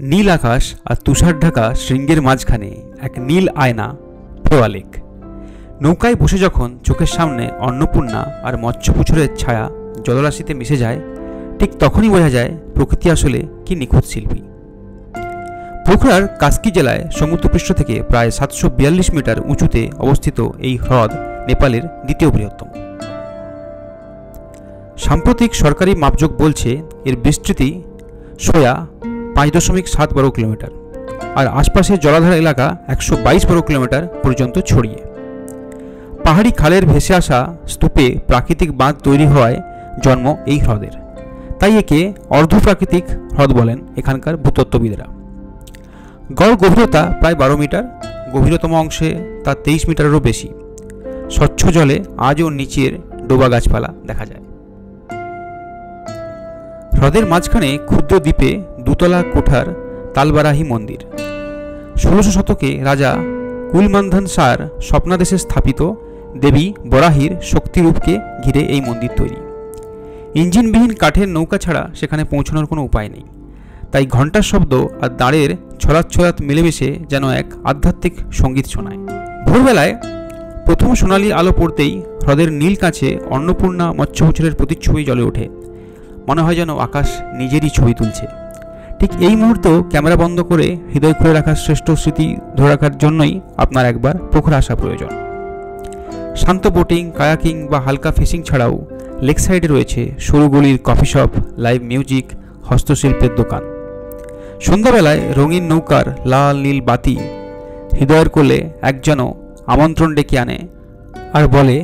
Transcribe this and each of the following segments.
নীল আকাশ আর তুষার ঢাকা শৃঙ্গের মাঝখানে এক নীল আয়না ফেওয়া লেক। নৌকায় বসে যখন চোখের সামনে অন্নপূর্ণা আর মৎস্যপুছরের ছায়া জলরাশিতে মিশে যায়, ঠিক তখনই বোঝা যায় প্রকৃতি আসলে কি নিখুঁত শিল্পী। পোখরার কাস্কি জেলায় সমুদ্রপৃষ্ঠ থেকে প্রায় 742 মিটার উঁচুতে অবস্থিত এই হ্রদ নেপালের দ্বিতীয় বৃহত্তম। সাম্প্রতিক সরকারি মাপজোক বলছে এর বিস্তৃতি সোয়া 5.7 বর্গ কিলোমিটার, আর আশপাশের জলাধার এলাকা 122 বর্গ কিলোমিটার পর্যন্ত ছড়িয়ে। পাহাড়ি খালের ভেসে আসা স্তূপে প্রাকৃতিক বাঁধ তৈরি হওয়ায় জন্ম এই হ্রদের, তাই একে অর্ধপ্রাকৃতিক হ্রদ বলেন এখানকার ভূতত্ত্ববিদেরা। গড় গভীরতা প্রায় 12 মিটার, গভীরতম অংশে তা 23 মিটারেরও বেশি। স্বচ্ছ জলে আজও নিচের ডোবা গাছপালা দেখা যায়। হ্রদের মাঝখানে ক্ষুদ্র দ্বীপে দুতলা কোঠার তালবারাহি মন্দির। 16শো শতকে রাজা কুলমান্ধান শাহর স্বপ্নাদেশে স্থাপিত দেবী বরাহির শক্তিরূপকে ঘিরে এই মন্দির তৈরি। ইঞ্জিনবিহীন কাঠের নৌকা ছাড়া সেখানে পৌঁছানোর কোনো উপায় নেই, তাই ঘণ্টার শব্দ আর দাঁড়ের ছড়াত ছড়াত মিলেমিশে যেন এক আধ্যাত্মিক সঙ্গীত শোনায়। ভোরবেলায় প্রথম সোনালি আলো পড়তেই হ্রদের নীল কাছে অন্নপূর্ণা মৎস্যপুছরের প্রতিচ্ছবি জ্বলে ওঠে। মনে হয় যেন আকাশ নিজেরই ছবি তুলছে। ঠিক এই মুহূর্তেও ক্যামেরা বন্ধ করে হৃদয় খুলে রাখার শ্রেষ্ঠ স্মৃতি ধরে রাখার জন্যই আপনার একবার পোখরা আসা প্রয়োজন। শান্ত বোটিং, কায়াকিং বা হালকা ফিশিং ছাড়াও লেক সাইডে রয়েছে সরু গলির কফি শপ, লাইভ মিউজিক, হস্তশিল্পের দোকান। সন্ধ্যাবেলায় রঙিন নৌকার লাল নীল বাতি হৃদয়ের কোলে এক যেন আমন্ত্রণ ডেকে আনে আর বলে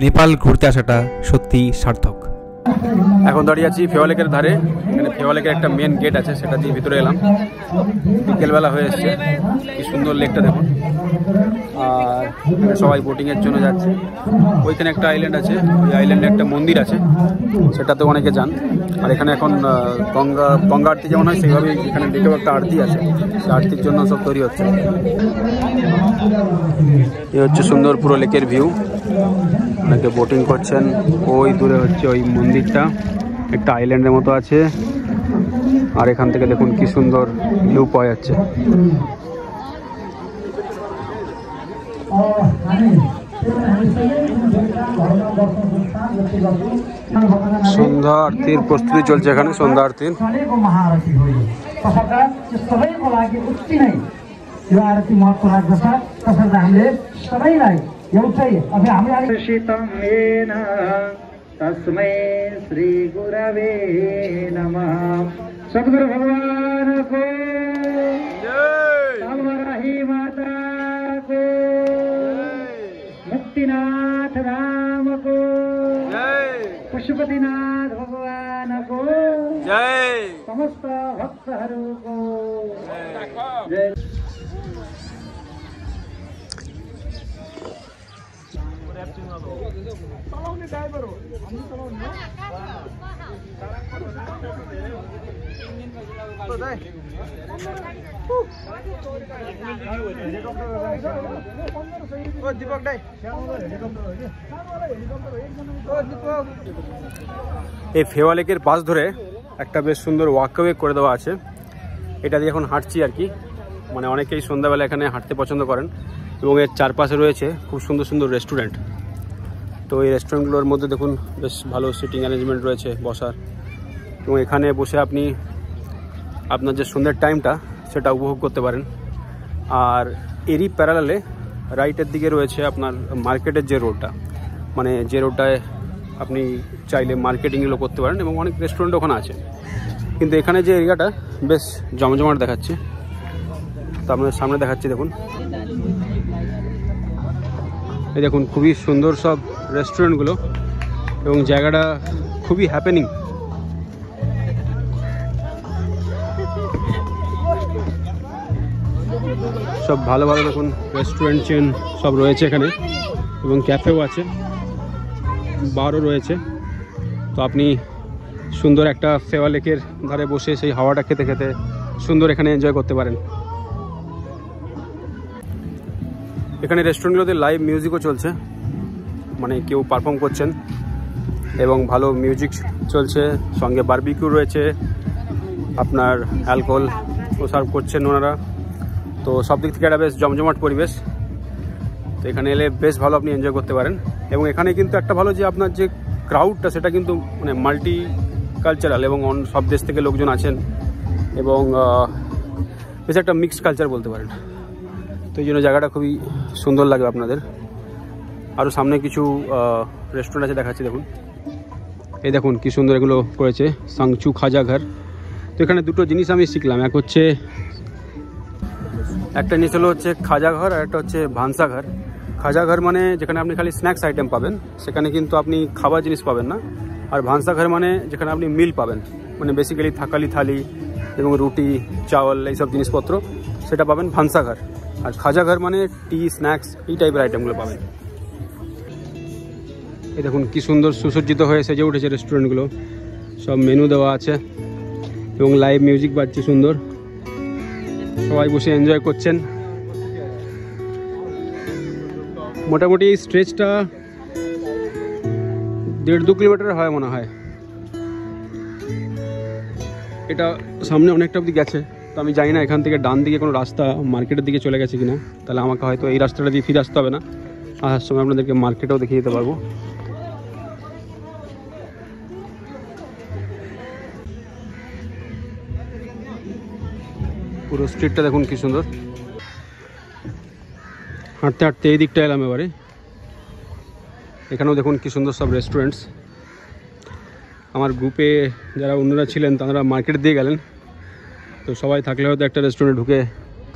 নেপাল ঘুরতে আসাটা সত্যিই সার্থক। এখন দাঁড়িয়ে আছি ফেওয়া লেকের ধারে। এখানে ফেওয়া লেকের একটা মেন গেট আছে, সেটা দিয়ে ভিতরে এলাম। বিকেলবেলা হয়ে এসছে, কি সুন্দর লেকটা দেখুন। আর সবাই বোটিংয়ের জন্য যাচ্ছে। ওইখানে একটা আইল্যান্ড আছে, ওই আইল্যান্ডে একটা মন্দির আছে, সেটাতেও অনেকে যান। আর এখানে এখন গঙ্গা আরতি যেমন হয় সেইভাবেই এখানে দেখেও একটা আরতি আছে, সেই আরতির জন্য সব তৈরি হচ্ছে। এই হচ্ছে সুন্দর পুরো লেকের ভিউ। অনেকে বোটিং করছেন। ওই দূরে হচ্ছে ওই মন্দিরটা, একটা আইল্যান্ডের মতো আছে। আর এখান থেকে দেখুন কি সুন্দর ভিউ পাওয়া যাচ্ছে। সন্ধ্যা আরতির প্রস্তুতি চলছে এখানে, সন্ধ্যা আরতির। तस्मै श्री गुरवे नमः। सद्गुरु भगवान को जय, तालबराही माता को, मुक्तिनाथ राम को जय, पशुपतिनाथ भगवान को जय, समस्त भक्तहरू को जय। এই ফেওয়া লেকের পাশ ধরে একটা বেশ সুন্দর ওয়াকওয়ে করে দেওয়া আছে। এটা দিয়ে এখন হাঁটছি আর কি। মানে অনেকেই সন্ধ্যাবেলা এখানে হাঁটতে পছন্দ করেন এবং এর চারপাশে রয়েছে খুব সুন্দর সুন্দর রেস্টুরেন্ট। তো এই রেস্টুরেন্টগুলোর মধ্যে দেখুন বেশ ভালো সিটিং অ্যারেঞ্জমেন্ট রয়েছে বসার, এবং এখানে বসে আপনি আপনার যে সন্ধ্যের টাইমটা সেটা উপভোগ করতে পারেন। আর এরই প্যারালালে রাইটের দিকে রয়েছে আপনার মার্কেটের যে রোডটা, মানে যে রোডটায় আপনি চাইলে মার্কেটিংগুলো করতে পারেন, এবং অনেক রেস্টুরেন্ট ওখানে আছে। কিন্তু এখানে যে এরিয়াটা বেশ জমজমাট দেখাচ্ছে, তো আপনাদের সামনে দেখাচ্ছি দেখুন। এই দেখুন খুবই সুন্দর সব রেস্টুরেন্টগুলো, এবং জায়গাটা খুবই হ্যাপেনিং। সব ভালো ভালো দেখুন রেস্টুরেন্ট চেন সব রয়েছে এখানে, এবং ক্যাফেও আছে, বারও রয়েছে। তো আপনি সুন্দর একটা ফেওয়া লেকের ধারে বসে সেই হাওয়াটা খেতে খেতে সুন্দর এখানে এনজয় করতে পারেন। এখানে রেস্টুরেন্টগুলোতে লাইভ মিউজিকও চলছে, মানে কেউ পারফর্ম করছেন এবং ভালো মিউজিক চলছে, সঙ্গে বারবিকিউ রয়েছে, আপনার অ্যালকোহল সার্ভ করছেন ওনারা। তো সব দিক থেকে একটা বেশ জমজমাট পরিবেশ। তো এখানে এলে বেশ ভালো আপনি এনজয় করতে পারেন। এবং এখানে কিন্তু একটা ভালো যে আপনার যে ক্রাউডটা সেটা কিন্তু মানে মাল্টি কালচারাল এবং সব দেশ থেকে লোকজন আছেন এবং বেশ একটা মিক্সড কালচার বলতে পারেন। তো এই জন্য জায়গাটা খুবই সুন্দর লাগবে আপনাদের। আরও সামনে কিছু রেস্টুরেন্ট আছে, দেখাচ্ছি দেখুন। এই দেখুন কি সুন্দর এগুলো করেছে, সাংচু খাজা ঘর। তো এখানে দুটো জিনিস আমি শিখলাম, একটা জিনিস হলো হচ্ছে খাজা ঘর আর একটা হচ্ছে ভানসা ঘর। খাজা ঘর মানে যেখানে আপনি খালি স্ন্যাক্স আইটেম পাবেন, সেখানে কিন্তু আপনি খাবার জিনিস পাবেন না। আর ভানসা ঘর মানে যেখানে আপনি মিল পাবেন, মানে বেসিক্যালি থাকালি থালি এবং রুটি চাওয়াল এইসব জিনিসপত্র সেটা পাবেন ভানসা ঘর। আর খাজা ঘর মানে টি স্ন্যাক্স এই টাইপের আইটেমগুলো পাবেন। এই দেখুন কি সুন্দর সুসজ্জিত হয়ে সেজে উঠেছে রেস্টুরেন্টগুলো, সব মেনু দেওয়া আছে এবং লাইভ মিউজিক বাজছে সুন্দর, সবাই বসে এনজয় করছেন। মোটামুটি এই স্ট্রেচটা 1.5-2 কিলোমিটার হয় মনে হয়। এটা সামনে অনেকটা অবধি গেছে, তো আমি জানি না এখান থেকে ডান দিকে কোনো রাস্তা মার্কেটের দিকে চলে গেছে কিনা। তাহলে আমাকে হয়তো এই রাস্তাটা দিয়ে ফিরে আসতে হবে না, আসার সময় আপনাদেরকে মার্কেটেও দেখিয়ে দিতে পারবো। পুরো স্ট্রিটটা দেখুন কি সুন্দর। হাঁটতে হাঁটতে এই দিকটা এলাম এবারে। এখানেও দেখুন কি সুন্দর সব রেস্টুরেন্টস। আমার গ্রুপে যারা অন্যরা ছিলেন তারা মার্কেট দিয়ে গেলেন, তো সবাই থাকলে হয়তো একটা রেস্টুরেন্টে ঢুকে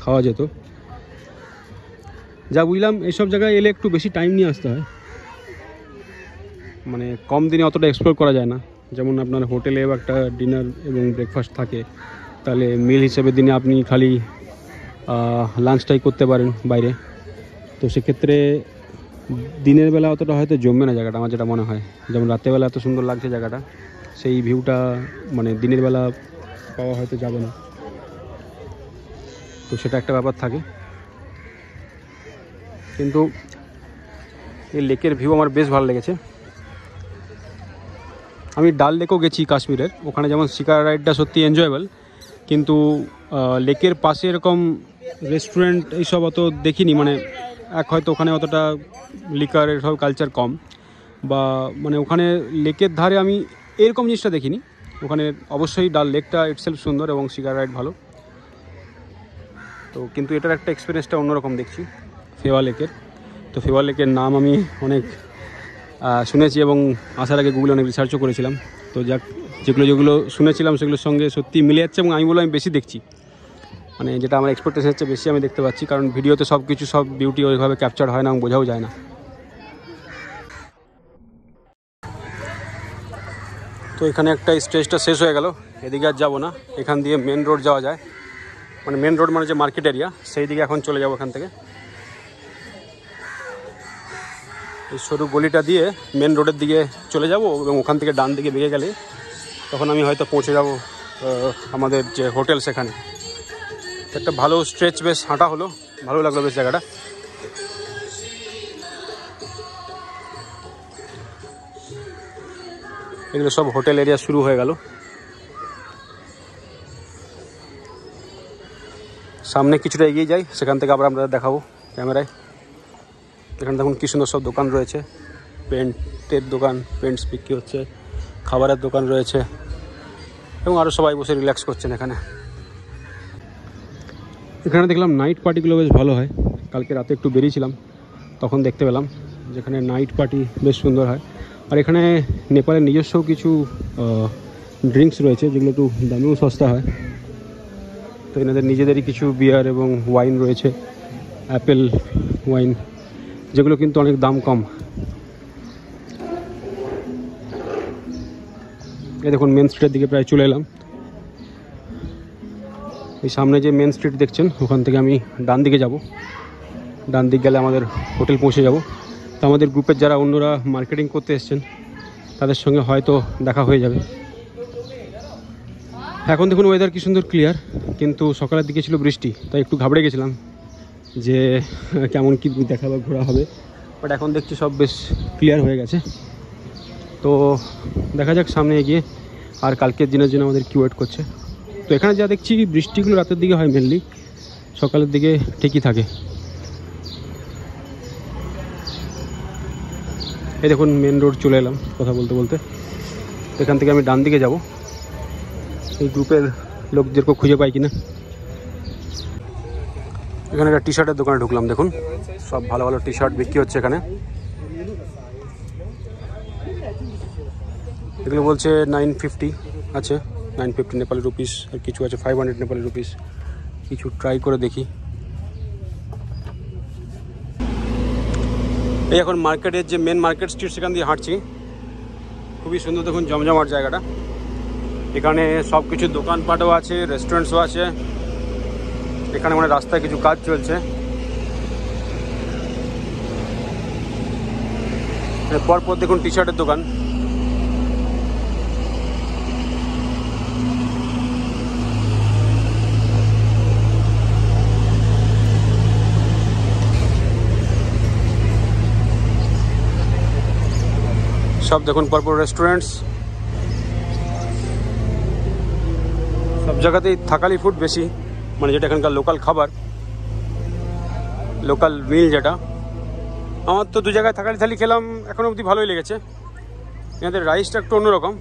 খাওয়া যেত। যা বুঝলাম এইসব জায়গায় এলে একটু বেশি টাইম নিয়ে আসতে হয়, মানে কম দিনে অতটা এক্সপ্লোর করা যায় না। যেমন আপনার হোটেলে একটা ডিনার এবং ব্রেকফাস্ট থাকে, তাহলে মিল হিসেবে দিনে আপনি খালি লাঞ্চটাই করতে পারেন বাইরে। তো সেক্ষেত্রে দিনের বেলা অতটা হয়তো জমবে না জায়গাটা, আমার যেটা মনে হয়। যেমন রাত্রেবেলা এত সুন্দর লাগছে জায়গাটা, সেই ভিউটা মানে দিনের বেলা পাওয়া হয়তো যাবে না। তো সেটা একটা ব্যাপার থাকে। কিন্তু এই লেকের ভিউ আমার বেশ ভালো লেগেছে। আমি ডাল লেকও গেছি কাশ্মীরের, ওখানে যেমন শিকার রাইডটা সত্যি এনজয়েবল, কিন্তু লেকের পাশে এরকম রেস্টুরেন্ট এইসব অত দেখিনি। মানে হয়তো ওখানে অতটা লিকারের সব কালচার কম, বা মানে ওখানে লেকের ধারে আমি এরকম জিনিসটা দেখিনি। ওখানে অবশ্যই ডাল লেকটা ইটসেলফ সুন্দর এবং শিকার রাইড ভালো। তো কিন্তু এটার একটা এক্সপিরিয়েন্সটা অন্যরকম দেখছি ফেওয়া লেকের। তো ফেওয়া লেকের নাম আমি অনেক শুনেছি এবং আসার আগে গুগলে অনেক রিসার্চও করেছিলাম। তো যেগুলো শুনেছিলাম সেগুলোর সঙ্গে সত্যি মিলে যাচ্ছে, এবং আমি বেশি দেখছি, মানে যেটা আমার এক্সপেকটেশন হচ্ছে বেশি আমি দেখতে পাচ্ছি। কারণ ভিডিওতে সব বিউটি ওইভাবে ক্যাপচার হয় না এবং বোঝাও যায় না। তো এখানে একটা স্টেজটা শেষ হয়ে গেল, এদিকে আর যাবো না। এখান দিয়ে মেন রোড যাওয়া যায়, মানে মেন রোড মানে যে মার্কেট এরিয়া, সেই দিকে এখন চলে যাবো। এখান থেকে এই সরু গলিটা দিয়ে মেন রোডের দিকে চলে যাব, এবং ওখান থেকে ডান দিকে বেরিয়ে গেলে তখন আমি হয়তো পৌঁছে যাব আমাদের যে হোটেল সেখানে। একটা ভালো স্ট্রেচ, বেশ হাঁটা হলো, ভালো লাগলো বেশ জায়গাটা। এগুলো সব হোটেল এরিয়া শুরু হয়ে গেল। সামনে কিছুটা এগিয়ে যাই, সেখান থেকে আবার আমরা দেখাবো ক্যামেরায়। এখানে দেখুন কি সুন্দর সব দোকান রয়েছে, পেন্টের দোকান, পেন্টস বিক্রি হচ্ছে, খাবারের দোকান রয়েছে, এবং আরও সবাই বসে রিল্যাক্স করছেন এখানে। এখানে দেখলাম নাইট পার্টিগুলো বেশ ভালো হয়। কালকে রাতে একটু বেরিয়েছিলাম, তখন দেখতে পেলাম যেখানে নাইট পার্টি বেশ সুন্দর হয়। আর এখানে নেপালের নিজস্ব কিছু ড্রিঙ্কস রয়েছে, যেগুলো একটু দামেও সস্তা হয়। তো এনাদের নিজেদেরই কিছু বিয়ার এবং ওয়াইন রয়েছে, অ্যাপেল ওয়াইন, যেগুলো কিন্তু অনেক দাম কম। এই দেখুন মেন স্ট্রিটের দিকে প্রায় চলে এলাম। এই সামনে যে মেন স্ট্রিট দেখছেন, ওখান থেকে আমি ডান দিকে যাব। ডান দিক গেলে আমাদের হোটেল পৌঁছে যাব। তো আমাদের গ্রুপের যারা অন্যরা মার্কেটিং করতে এসছেন তাদের সঙ্গে হয়তো দেখা হয়ে যাবে। এখন দেখুন ওয়েদার কি সুন্দর ক্লিয়ার, কিন্তু সকালের দিকে ছিল বৃষ্টি, তাই একটু ঘাবড়ে গেছিলাম যে কেমন কি দেখা বা ঘোরা হবে। বাট এখন দেখছি সব বেশ ক্লিয়ার হয়ে গেছে। তো দেখা যাক সামনে এগিয়ে আর কালকের দিনের জন্য আমাদের কি ওয়েট করছে। তো এখানে যা দেখছি বৃষ্টিগুলো রাতের দিকে হয়, মেনলি সকালের দিকে ঠিকই থাকে। এই দেখুন মেন রোড চলে এলাম কথা বলতে বলতে। এখান থেকে আমি ডান দিকে যাব, এই গ্রুপের লোকদেরকে খুঁজে পাই কিনা। এখানে একটা টি শার্টের দোকানে ঢুকলাম, দেখুন সব ভালো ভালো টি শার্ট বিক্রি হচ্ছে এখানে। এগুলো বলছে 950 আছে, 950 নেপালি রুপিস, আর কিছু আছে 500 নেপালি রুপিস। কিছু ট্রাই করে দেখি। এই এখন মার্কেটের যে মেন মার্কেট স্ট্রিট সেখান দিয়ে হাঁটছি, খুবই সুন্দর দেখুন জমজমাট জায়গাটা। এখানে সব কিছু দোকানপাটও আছে, রেস্টুরেন্টসও আছে। এখানে মানে রাস্তায় কিছু কাজ চলছে। পরপর দেখুন টি শার্টের দোকান। সব দেখুন পরপর রেস্টুরেন্টস, সব জায়গাতেই থাকালি ফুড বেশি, মানে যেটা এখানকার লোকাল খাবার, লোকাল মিল যেটা। আমার তো দু জায়গায় থাকালি থালি খেলাম, এখনও অবধি ভালোই লেগেছে। এনাদের রাইসটা একটু অন্যরকম,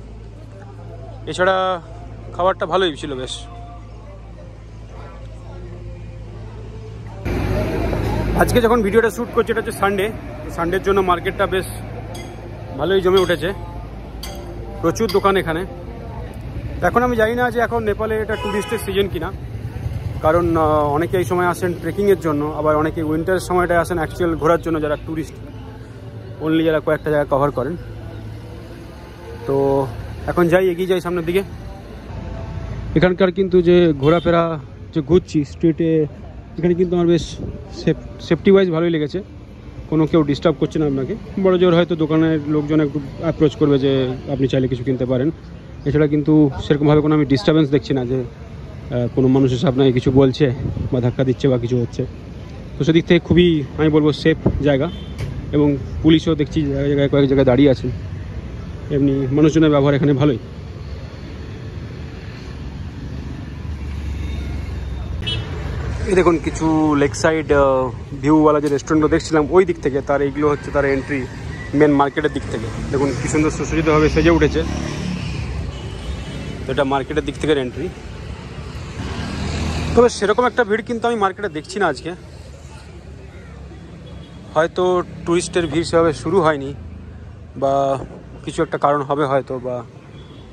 এছাড়া খাবারটা ভালোই ছিল বেশ। আজকে যখন ভিডিওটা শ্যুট করছি এটা হচ্ছে সানডে, সানডের জন্য মার্কেটটা বেশ ভালোই জমে উঠেছে, প্রচুর দোকান এখানে। এখন আমি জানি না যে এখন নেপালে এটা ট্যুরিস্টের সিজন কিনা, কারণ অনেকে এই সময় আসেন ট্রেকিংয়ের জন্য, আবার অনেকে উইন্টারের সময়টায় আসেন অ্যাকচুয়াল ঘোরার জন্য, যারা ট্যুরিস্ট অনলি, যারা কয়েকটা জায়গা কভার করেন। তো এখন এগিয়ে যাই সামনের দিকে। এখানকার কিন্তু যে ঘোরাফেরা যে ঘুরছি স্ট্রিটে, এখানে কিন্তু আমার বেশ সেফটি ওয়াইজ ভালোই লেগেছে। কোনো কেউ ডিস্টার্ব করছে না আপনাকে। বড় জোর হয়তো দোকানের লোকজন একটু অ্যাপ্রোচ করবে যে আপনি চাইলে কিছু কিনতে পারেন, এছাড়া কিন্তু সেরকমভাবে কোনো আমি ডিস্টার্বেন্স দেখছি না যে কোনো মানুষ এসে আপনাকে কিছু বলছে বা ধাক্কা দিচ্ছে বা কিছু হচ্ছে। তো সেদিক থেকে খুবই আমি বলবো সেফ জায়গা, এবং পুলিশও দেখছি জায়গায় কয়েক জায়গায় দাঁড়িয়ে আছেন। এমনি মানুষজনের ব্যবহার এখানে ভালোই। এই দেখুন কিছু লেক সাইড ভিউওয়ালা যে রেস্টুরেন্টগুলো দেখছিলাম ওই দিক থেকে, তার এইগুলো হচ্ছে তার এন্ট্রি মেন মার্কেটের দিক থেকে। দেখুন কি সুন্দর সুসজ্জিতভাবে সেজে উঠেছে, এটা মার্কেটের দিক থেকে এন্ট্রি। তবে সেরকম একটা ভিড় কিন্তু আমি মার্কেটে দেখছি না আজকে, হয়তো ট্যুরিস্টের ভিড় সেভাবে শুরু হয়নি, বা কিছু একটা কারণ হবে হয়তো, বা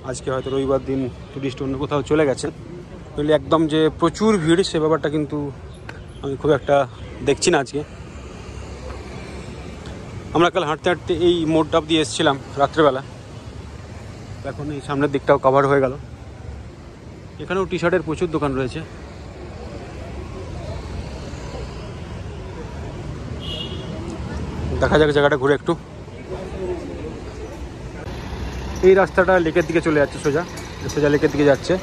আজকে হয়তো রবিবার দিন ট্যুরিস্ট অন্য কোথাও চলে গেছে। তাহলে একদম যে প্রচুর ভিড় সে ব্যাপারটা কিন্তু আমি খুব একটা দেখছি না আজকে। আমরা কাল হাঁটতে হাঁটতে এই মোড়টা দিয়ে এসেছিলাম রাত্রেবেলা, এখন এই সামনের দিকটাও কভার হয়ে গেল। এখানেও টি শার্টের প্রচুর দোকান রয়েছে। দেখা যাক জায়গাটা ঘুরে একটু। এই রাস্তাটা লেকের দিকে চলে যাচ্ছে, সোজা সোজা লেকের দিকে যাচ্ছে।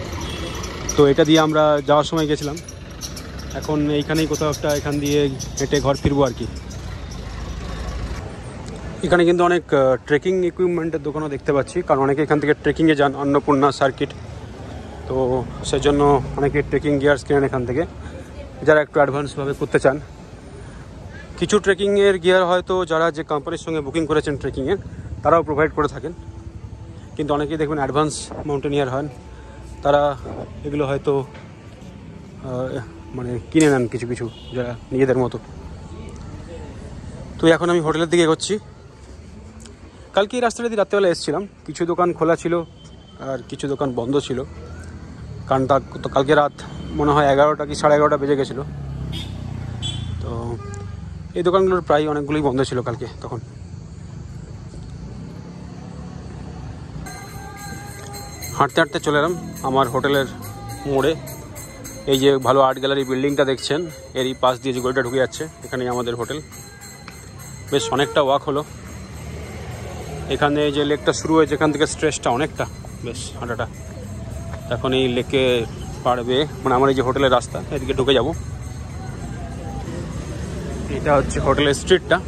তো এটা দিয়ে আমরা যাওয়ার সময় গেছিলাম, এখন এইখানেই কোথাও একটা এখান দিয়ে হেঁটে ঘর ফিরবো আর কি। এখানে কিন্তু অনেক ট্রেকিং ইকুইপমেন্টের দোকানও দেখতে পাচ্ছি, কারণ অনেকে এখান থেকে ট্রেকিংয়ে যান, অন্নপূর্ণা সার্কিট। তো সেজন্য অনেকে ট্রেকিং গিয়ার্স কেনেন এখান থেকে, যারা একটু অ্যাডভান্সভাবে করতে চান। কিছু ট্রেকিংয়ের গিয়ার হয়তো যারা যে কোম্পানির সঙ্গে বুকিং করেছেন ট্রেকিংয়ের তারাও প্রোভাইড করে থাকেন, কিন্তু অনেকেই দেখবেন অ্যাডভান্স মাউন্টেনিয়ার হন, তারা এগুলো হয়তো মানে কিনে নেন কিছু কিছু যারা নিজেদের মতো। তো এখন আমি হোটেলের দিকে এগোচ্ছি। কালকে এই রাস্তাটা দিয়ে রাত্রেবেলা এসেছিলাম, কিছু দোকান খোলা ছিল আর কিছু দোকান বন্ধ ছিল, কারণ তো কালকে রাত মনে হয় 11টা কি 11:30 বেজে গেছিলো। তো এই দোকানগুলোর প্রায় অনেকগুলোই বন্ধ ছিল কালকে। তখন হাঁটতে হাঁটতে চলে এলাম আমার হোটেলের মোড়ে। এই যে ভালো আর্ট গ্যালারি বিল্ডিংটা দেখছেন, এরই পাশ দিয়ে যে গলিটা ঢুকে যাচ্ছে, এখানেই আমাদের হোটেল। বেশ অনেকটা ওয়াক হলো। এখানে যে লেকটা শুরু হয়েছে এখান থেকে স্ট্রেচটা অনেকটা, বেশ হাঁটাটা। এখন এই লেকে পাড়বে মানে আমার এই যে হোটেলের রাস্তা, এদিকে ঢুকে যাব। এটা হচ্ছে হোটেলের স্ট্রিটটা।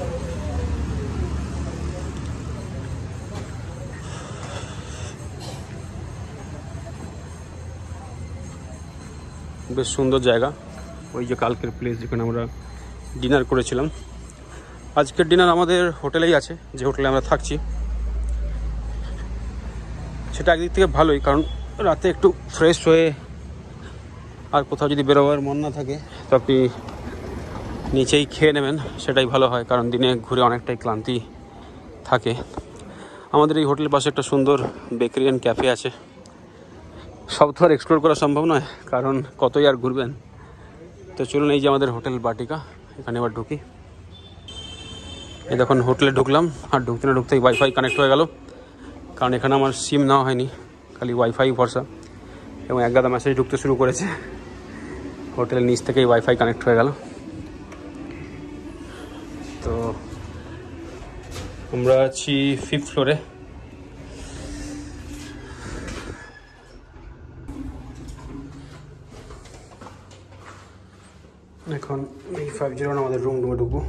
বেশ সুন্দর জায়গা। ওই যে কালকের প্লেস যেখানে আমরা ডিনার করেছিলাম। আজকের ডিনার আমাদের হোটেলেই আছে, যে হোটেলে আমরা থাকছি। সেটা একদিক থেকে ভালোই, কারণ রাতে একটু ফ্রেশ হয়ে আর কোথাও যদি বেরোবার মন না থাকে তো আপনি নিচেই খেয়ে নেবেন, সেটাই ভালো হয়, কারণ দিনে ঘুরে অনেকটাই ক্লান্তি থাকে। আমাদের এই হোটেলের পাশে একটা সুন্দর বেকারি অ্যান্ড ক্যাফে আছে। সব তো আর এক্সপ্লোর করা সম্ভব নয়, কারণ কতই আর ঘুরবেন। তো চলুন, এই যে আমাদের হোটেল বাটিকা, এখানে এবার ঢুকি। এই দেখুন হোটেলে ঢুকলাম, আর ঢুকতে না ঢুকতেই ওয়াইফাই কানেক্ট হয়ে গেল, কারণ এখানে আমার সিম নেওয়া হয়নি, খালি ওয়াইফাই ভরসা। এবং এক গাদা মেসেজ ঢুকতে শুরু করেছে। হোটেলের নিচ থেকেই ওয়াইফাই কানেক্ট হয়ে গেল। তো আমরা আছি 5th ফ্লোরে। এখন এই 501 আমাদের রুমে ঢুকবো।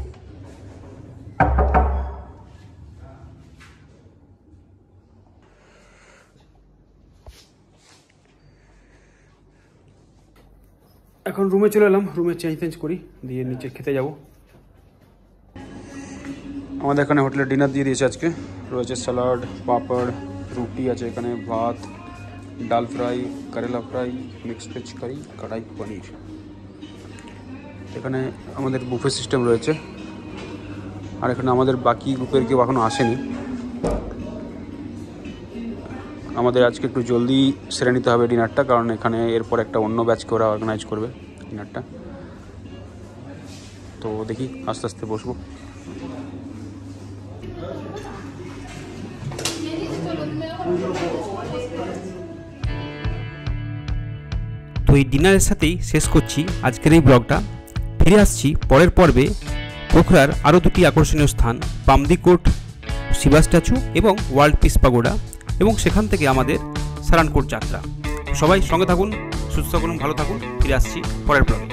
এখন রুমে চলে এলাম, রুমে চেঞ্জ করি, দিয়ে নিচে খেতে যাব। আমাদের এখানে হোটেলে ডিনার দিয়ে দিয়েছে আজকে। রয়েছে স্যালাড, পাপড়, রুটি আছে, এখানে ভাত, ডাল ফ্রাই, করেলা ফ্রাই, মিক্সড ভেজ কারি, কড়াই পনির। এখানে আমাদের বুফে সিস্টেম রয়েছে। আর এখানে আমাদের বাকি গ্রুপের কেউ এখনও আসেনি। আমাদের আজকে একটু জলদি সেরে নিতে হবে ডিনারটা, কারণ এখানে এরপর একটা অন্য ব্যাচকে ওরা অর্গানাইজ করবে ডিনারটা। তো দেখি আস্তে আস্তে বসবো। তো এই ডিনারের সাথেই শেষ করছি আজকের এই ব্লগটা। ফিরে আসছি পরের পর্বে পোখরার আরও দুটি আকর্ষণীয় স্থান, পামদি কোর্ট, শিবা স্ট্যাচু এবং ওয়ার্ল্ড পিস পাগোডা, এবং সেখান থেকে আমাদের সারানকোট যাত্রা। সবাই সঙ্গে থাকুন, সুস্থ থাকুন, ভালো থাকুন। ফিরে আসছি পরের ব্লগে।